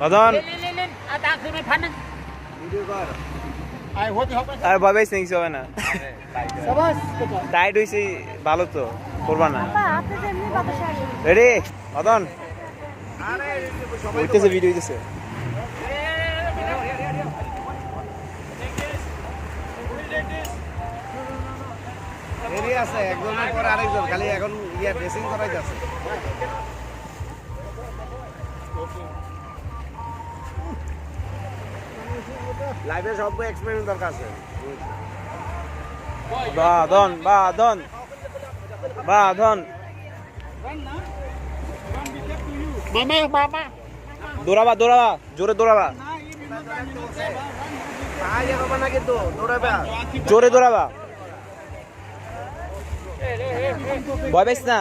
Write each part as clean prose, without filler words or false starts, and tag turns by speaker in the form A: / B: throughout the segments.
A: বাদন আর ভাবে সিংস হবে না টাইট হইছে ভালো তো করবা না রেডি বাদন হইতেছে ভিডিও হইতেছে
B: এরিয়া আছে একজনের পর আরেকজন খালি এখন ইয়া ড্রেসিং করাই যাচ্ছে লাইভে সব এক্সপেরিমেন্ট দরকার আছে
A: বাদন বাদন বাদন দৌড়াবা দৌড়াবা জোরে দৌড়াবা
B: না কিন্তু দৌড়াবা
A: জোরে দৌড়াবা ভয় পাইস না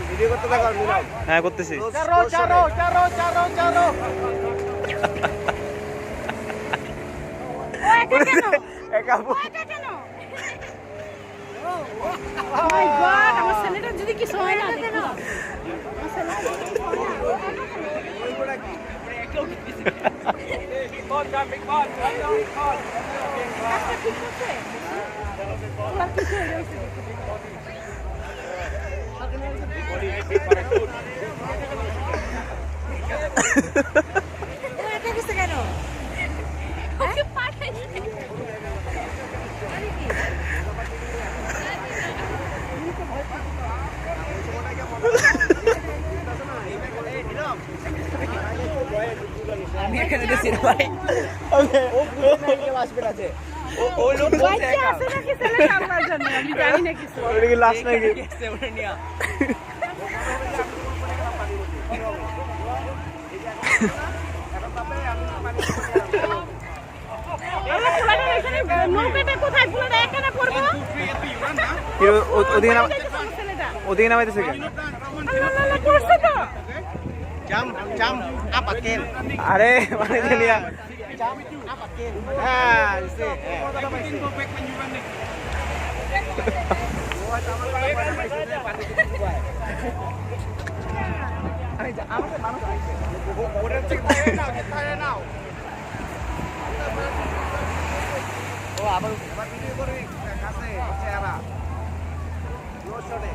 B: ভিডিও করতে থাকো মিলাও
A: হ্যাঁ করতেছি
C: যদি কিছু হয় না কেন আমি এখানে গেছি রে ভাই ওকে ও পুরো আসবে আছে ও লোক বলছে আছে নাকি ছেলে সামলার জন্য আমি জানি না কিছু
A: ওটা কি লাস্ট নাকি
C: গেছে ওরে নিয়া নৌকাটা কোথায় পুরোটা এখানে পড়বো
A: ওদিকে নামাইতেছে কেন
C: পড়ছে তো
B: jam apa ken
A: আরে মানে জানিয়া
B: apa ken ah isi oh abar video করে কাছে চেহারা ক্লোজ শটে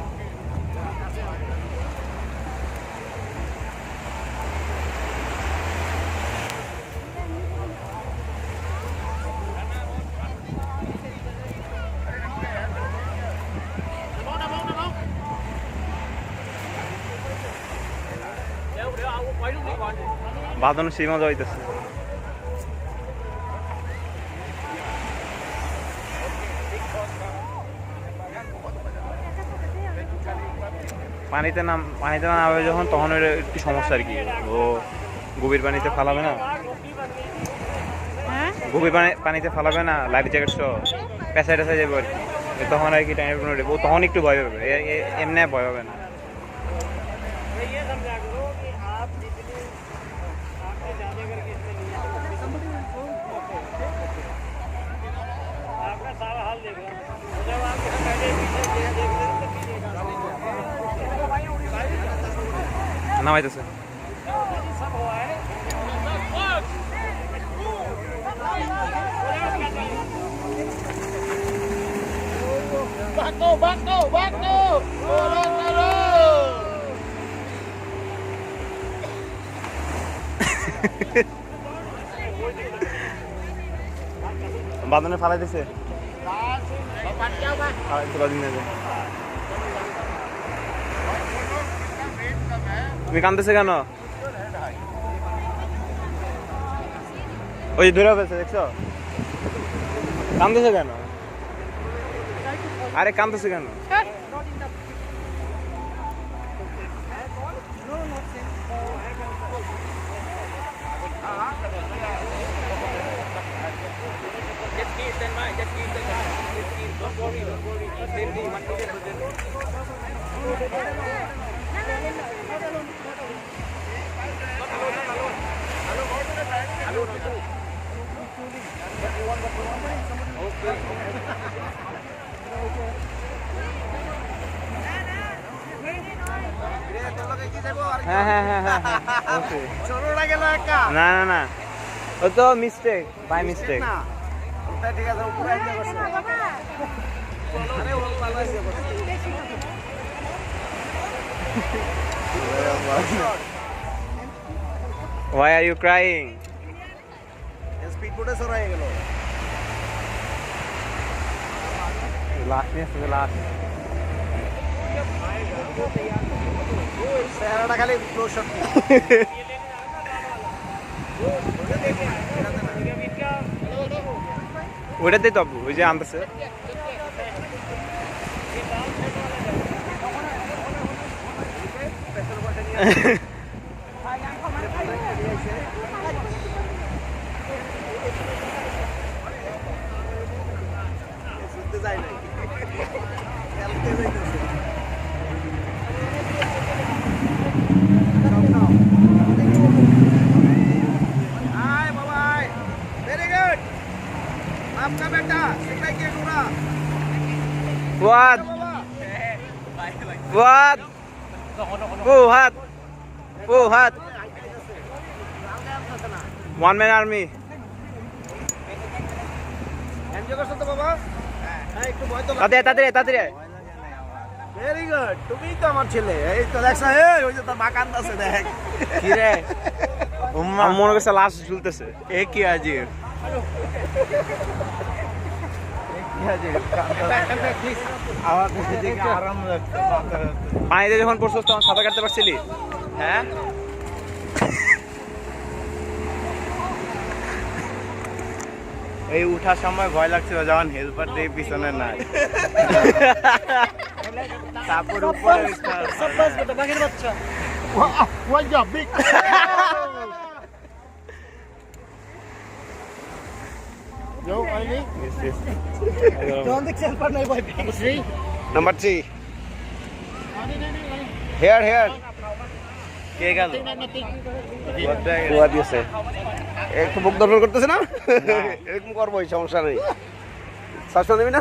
A: বাদন সেই মজা হইতেছে পানিতে নামবে যখন তখন ওর একটু সমস্যা আর কি ও গভীর পানিতে ফালাবে না গভীর পানিতে ফালাবে না লাইফ জ্যাকেট সহ পেঁচা টেসা যাবে আর কি তখন আর কি টাইম ও তখন একটু ভয় পাবে এমনি ভয় পাবে না নামাইতেছে বাদনে ফালাই দিছে তুমি কান্দতেছে কেন ওই ধরে ফেলছে দেখছো কান্দতেছে কেন আরে কান্দতেছে কেন
B: তোর লগে কি যাবো আর
A: হ্যাঁ হ্যাঁ হ্যাঁ হ্যাঁ হ্যাঁ, অবশ্যই।
B: ছোটটা গেল একা
A: না না না ও তো মিস্টেক বাই মিস্টেক
B: না ওটা ঠিক আছে উপরে আইতে বসে আরে ও ভালো আছে
A: Why are you crying?
B: Speed বোটে সরাই গেল
A: Last niya sa last.
B: চেহারাটা খালি ফ্লো শট
A: ওইটাতেই তো আপু, ওই যে আনতেছে।
B: শুনতে যায় নাই খেলতে যাইতেছে हाय बाबाई वेरी गुड आपका बेटा सिखाई के गुना
A: What? What? Buhat. Buhat. One man army.
B: Enjoy করছো তো বাবা হ্যাঁ একটু ভয় তো
A: তাড়াতাড়ি।
B: ভেরি গুড তুমিই তো আমার ছেলে এই তো দেখছ এই ওই যে তোর মা কান্দাছে দেখ
A: কি রে? আমার মনে করছে লাশ ঝুলতেছে।
B: এ কি আজিব আমার দেখে আরাম লাগছে
A: পানিতে যখন পড়ছস তখন সাঁতার কাটতে পারছিলি? হ্যাঁ?
B: এই উঠার সময় ভয় লাগছিল যখন হেল্পার দিয়ে পিছনে নাই তারপর উপরে নাম্বার 3 হেয়ার
A: কে গেল?
B: কুয়া দিয়েছে একটু বুক দরকার করতেছে না এরকম করবো সমস্যা নেই শাসন দেবি না